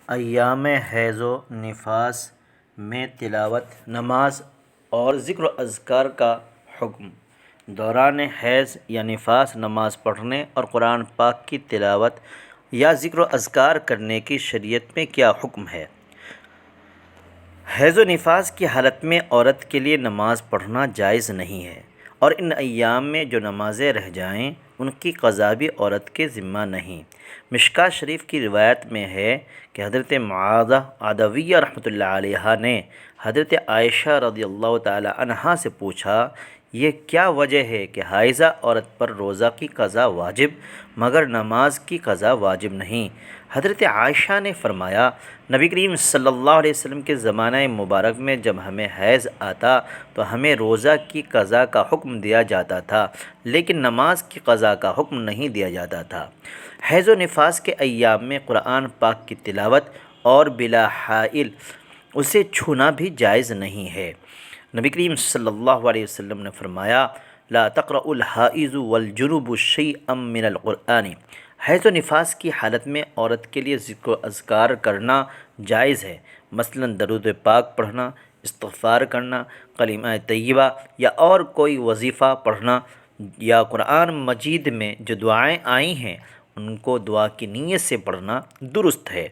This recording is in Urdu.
ایام حیض و نفاس میں تلاوت، نماز اور ذکر و اذکار کا حکم۔ دوران حیض یا نفاس نماز پڑھنے اور قرآن پاک کی تلاوت یا ذکر و اذکار کرنے کی شریعت میں کیا حکم ہے؟ حیض و نفاس کی حالت میں عورت کے لیے نماز پڑھنا جائز نہیں ہے، اور ان ایام میں جو نمازیں رہ جائیں ان کی قضا بھی عورت کے ذمہ نہیں۔ مشکوٰۃ شریف کی روایت میں ہے کہ حضرت معاذہ عدویہ رحمۃ اللہ علیہا نے حضرت عائشہ رضی اللہ تعالی عنہا سے پوچھا، یہ کیا وجہ ہے کہ حائضہ عورت پر روزہ کی قضا واجب مگر نماز کی قضا واجب نہیں؟ حضرت عائشہ نے فرمایا، نبی کریم صلی اللہ علیہ وسلم کے زمانہ مبارک میں جب ہمیں حیض آتا تو ہمیں روزہ کی قضا کا حکم دیا جاتا تھا، لیکن نماز کی قضا کا حکم نہیں دیا جاتا تھا۔ حیض و نفاس کے ایام میں قرآن پاک کی تلاوت اور بلا حائل اسے چھونا بھی جائز نہیں ہے۔ نبی کریم صلی اللہ علیہ وسلم نے فرمایا، لا تقرأ الحائض والجنوب شیئا من القرآن۔ حیض و نفاس کی حالت میں عورت کے لیے ذکر و اذکار کرنا جائز ہے، مثلاً درود پاک پڑھنا، استغفار کرنا، کلمہ طیبہ یا اور کوئی وظیفہ پڑھنا، یا قرآن مجید میں جو دعائیں آئی ہیں ان کو دعا کی نیت سے پڑھنا درست ہے۔